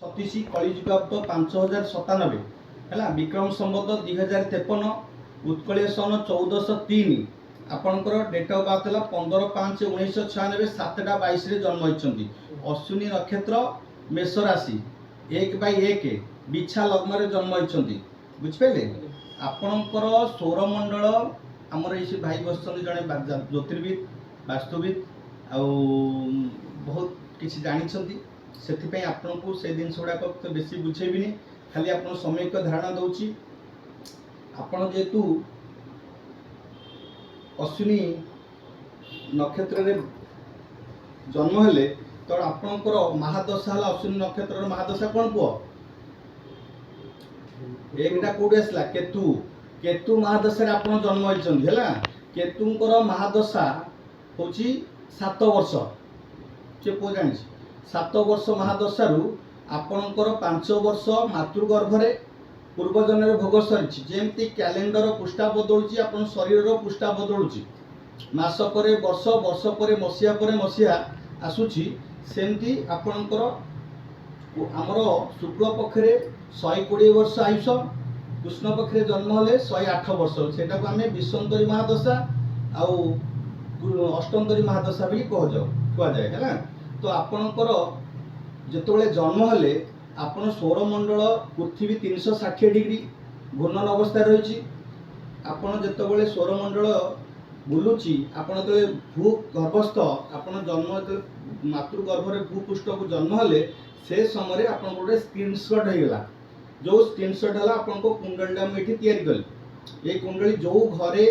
सतीश कलिजुगाब्द 5097 है विक्रम संबत 2053 उत्कल सन 1403 आपणकर date of birth है 15/5/1996 7:22 जन्म होती अश्विनी नक्षत्र मेष राशि 1/1 बिछा लग्न रे जन्म होती बुझिपारे आपणकर सौरमंडल आमर ये भाई बस जड़े ज्योतिर्विद वास्तुविद आ बहुत किसी जानी से आपन को से जिन गुड़ाक तो बेसी बुझेबी खाली आप समय धारणा दूची आपन जेहेतु अश्विनी नक्षत्र रे जन्म हेले तो आपणकर महादशा है अश्विनी नक्षत्र महादशा कौन पुओ एकटा कौटे आसला केतु केतु महादशा आप जन्म होता केतुंकर महादशा हूँ 7 वर्ष से पुओ जानी 7 वर्ष महादशारू आपणकर 5 वर्ष मातृगर्भरे पूर्वजन भोग सरी जमती कैलेंडर पृष्ठा बदलुची आप शरीर पृष्ठा बदलुची मास पर वर्ष वर्ष पर मसीहा आसूची सेमती आपणकर आमर शुक्ल पक्षे 120 वर्ष आयुष कृष्ण पक्षे जन्म हेले 108 वर्ष से आम विषंतरी महादशा आउ अष्टंतरी महादशा भी कहुए है तो आपणकर जिते जन्म हेले आपण सौरमंडल पृथ्वी 360 डिग्री घूर्णन अवस्था रही आपड़ जिते सौरमंडल बुलूची आपण जो भू गर्भस्थ आपण जन्म मातृगर्भरे भूपृष्ठ को जन्म हेले से समय आप गोटे स्क्रीनशॉट होगा जो स्क्रीनशॉट है आपन को कुंडलीटा मुझे तैयारी कली ये कुंडली जो घरे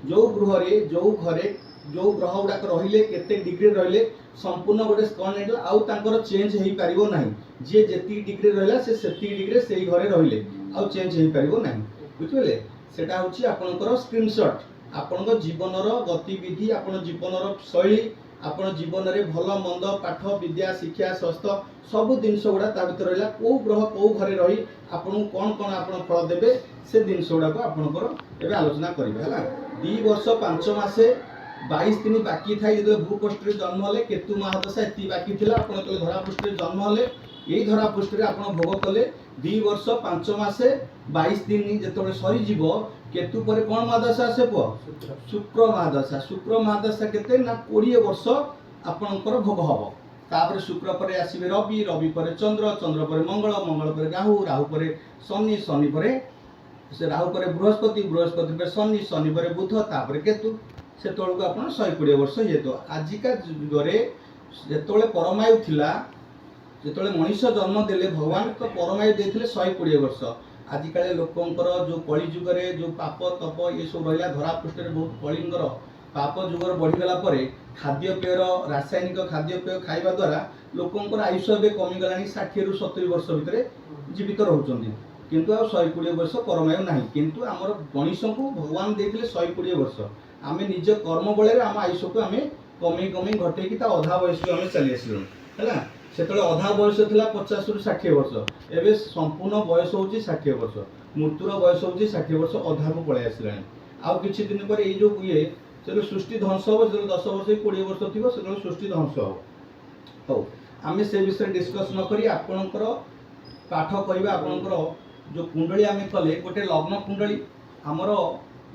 जो गृह जो घरे जो ग्रह गुड़ाक रहिले केते डिग्री रहिले संपूर्ण गोटे स्कन एटा आउ तांकर चेंज हेई परिबो नाही जे जेती डिग्री रहला से सेती डिग्री सेही घरे रहिले आउ चेंज हेई परिबो नाही बुझिले सेटा होची आपनकर स्क्रीनशॉट आपनकर जीवनर गतिविधि आपन जीवनर शैली आपन जीवन रे भल मंद पाठ विद्या शिक्षा स्वास्थ्य सब जिनस गुड़ा ता भीतर रहला को ग्रह को घरे रही आपन कोन कोन आपन फल देबे से जिनस गुड़ा को आपनकर एबे आलोचना करिवे हला 2 वर्ष 5 मासे 22 दिन बाकी था जो भूपृष्ठ जन्म हेले केतु महादशा एति बाकी थिला आपण तो धरा पृष्ठ जन्म हेले यही धरा पृष्ठ रे आपण भोग कले 2 वर्ष 5 मासे 22 दिन जेतबे सरी जीव केतु पर कोन महादशा आसे पो शुक्र महादशा केते ना 20 वर्ष आपणकर भोग हबो तापर शुक्र पर आसीबे रवि रवि पर चंद्र चंद्र पर मंगल पर राहु राहु पर शनि शनि पर से राहु पर बृहस्पति बृहस्पति पर शनि शनि पर बुध तापर केतु से तौक आप 120 वर्ष ये तो आजिका जुगरे जो परमायु थिला जो मनीष जन्म देले भगवान तो परमायु देते 120 वर्ष आजिकाले लोकंकर जो कली जुगरे जो पाप तप ये सब रहा धरा पृष्ठ बहुत कलिंगर पाप जुगर बढ़ीगला खाद्यपेयर रासायनिक खाद्यपेय खाइबा द्वारा लोकंकर आयुष ए कमिगला 60 ରୁ 70 वर्ष भितर जीवित रोचंती किंतु आ 120 वर्ष परमायु नाही किंतु आमर मनीष को भगवान देते 120 वर्ष आम निज कर्म बल आम आयुष को आम कमी कमी घटे अधा बयस को आम चली आसलु है से अधा बयस था 50 ରୁ 60 वर्ष एवं संपूर्ण बयस हूँ 60 वर्ष मृत्युर बयस हूँ 60 वर्ष अधा को पलि आसला आउ कि दिन पर ये ये से सृष्टि ध्वंस हम जो 10 वर्ष 20 वर्ष थी से सृष्टि ध्वंस हम हो आम से विषय डिस्कस नक आपणकर पाठ करवा आपणकर जो कुंडली आम कले गोटे लग्न कुंडली आमर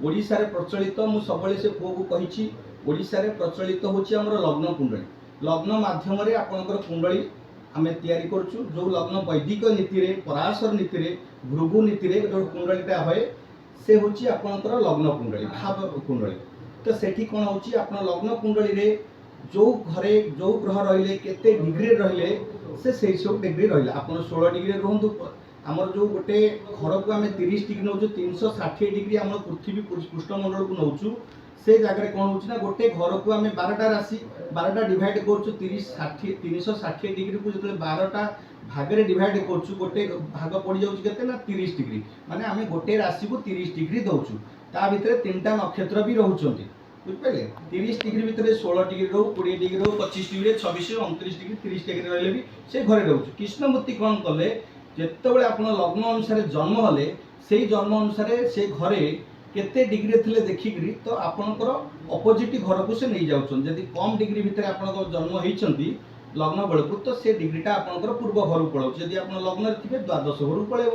ओडिशा रे प्रचलित मु सबले से पुओ को कहिछि ओडिशा रे प्रचलित होछि हमर लग्न कुंडली लग्न माध्यम रे आपनकर कुंडली आमे तयारी करछु जो लग्न वैदिक नीति रे पराशर नीति रे भृगु नीति रे जो कुंडलीटा होय से होछि आपनकर लग्न कुंडली भाव कुंडली तो सेठी कोन होछि आपन लग्न कुंडली रे जो घरे जो ग्रह रहिले केते डिग्री रहिले से सेही सब डिग्री रहिला आपन 16 डिग्री रहंतु आमर जो गोटे घर को आम 30 डिग्री नौ 360 डिग्री आम पृथ्वी पृष्ठमंडल को नौचु से जगह कौन हो गोटे घर को आम 12टा राशि 12टा डिवाइड करूँ 360 डिग्री को जो 12टा भागे डिवाइड करूँ गोटे भाग पड़ जाए ना 30 डिग्री माने आम गोटे राशि को 30 डिग्री दौचु ता भितर 3टा नक्षत्र भी रोचंती बुझिपारे 30 डिग्री भितर 16 डिग्री रो 20 डिग्री रो 25 डिग्री 26 29 डिग्री 30 डिग्री रहिले भी से घरे रोचु कृष्णमूर्ति कौन कले जितेबाला आप लग्न अनुसार जन्म हेले से जन्म अनुसार से घरे केते डिग्री थे देखिकी तो आपणकर अपोजिट घर को से नहीं जाऊँ जदि कम डिग्री भितर आप जन्म होती लग्न बेलू तो से डिग्रीटा आपंकर पूर्व घर पलाऊ जदि आप लग्न थे द्वादश घर पलैब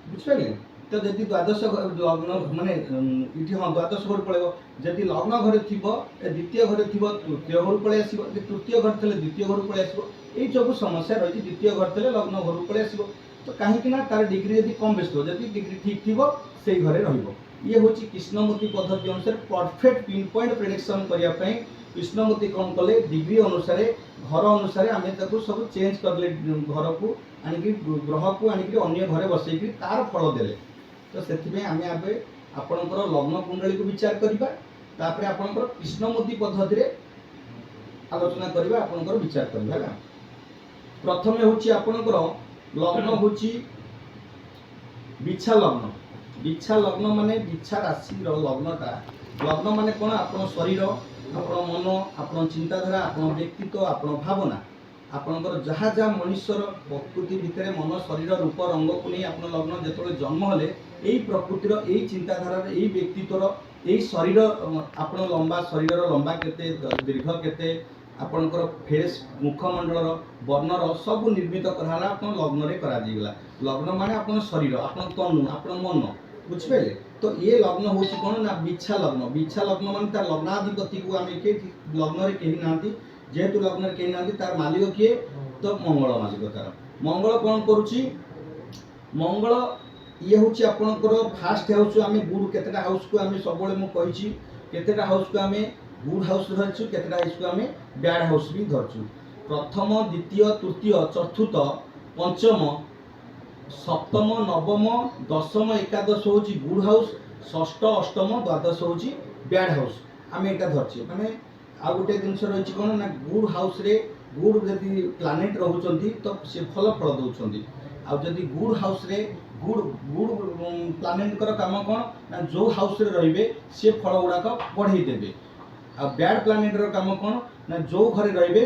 बुझिपारे तो जदि द्वादश लग्न माने ये हाँ द्वादश घर पलैब जदि लग्न घर थी द्वितीय घर थी तृतीय घर पलि आस तृतीय घर थे द्वितीय घर पलि आस सब समस्या रही द्वितीय घर थे लग्न घर पलि आस तो कहीं तार डिग्री जब कम बेस जब डिग्री ठीक थी से घरे ये हूँ कृष्णमूर्ति पद्धति अनुसार परफेक्ट पिन पॉइंट प्रेडिक्शन करने कृष्णमूर्ति कौन कले डिग्री अनुसार घर अनुसार आम सब चेंज करले घर को आणिकी ग्रह को आणिकी अन्य घरे बसई तार फल देले तो से आम आपणकर लग्न कुंडली को विचार करवा आपणकर कृष्णमूर्ति पद्धति आलोचना करवा आपणकर विचार करवा प्रथम हूँ आपणकर लग्न हूँ बिछा लग्न बिछा लग्न माने बिछा राशि लग्नटा लग्न माने कौन आप शरीर आप मन आप चिंताधारा आप व्यक्तित्व आप भावना आपणकर जहाँ जहाँ मनुष्यर प्रकृति भितर मन शरीर रूप रंग को नहीं आप लग्न जो जन्म हेले यही प्रकृतिर यही चिंताधार यही व्यक्तित्वर यही शरीर आप लंबा शरीर लंबा केते दीर्घ केते आपणकर फेस मुखमंडल वर्णर सब निर्मित कराला आप लग्न करा लग्न माने आप शरीर आप तनु आप मन बुझिपारे तो ये लग्न हूँ कौन ना बिछा लग्न मान तार लग्नाधिपति को आम लग्न कहीं ना जेहेतु लग्न कहीं ना तार मालिक किए तो मंगल मालिक तार मंगल कौन करुच्ची मंगल ये हूँ आपणकर फास्ट हाउस आम गुड केतेटा हाउस को आम सब मुझे केतेटा हाउस को आम गुड हाउस धरचु केतेटा हाउस को आम बैड हाउस भी धरचु प्रथम द्वितीय तृतीय चतुर्थ पंचम सप्तम नवम दशम एकादश हूँ गुड हाउस षष्ठ अष्टम द्वादश हूँ बैड हाउस आम यहाँ धरचे माने आ गोटे जिनस रही कौन ना गुड हाउस रे गुड जदि प्लानेट रोचंती तो से फल फल दौरान आदि गुड हाउस रे गुड गुड प्लानेट काम कौन ना जो हाउस रे रहिबे से फल गुड़ाक बढ़ई देवे आ बैड प्लानेट काम कौन ना जो घरे रहिबे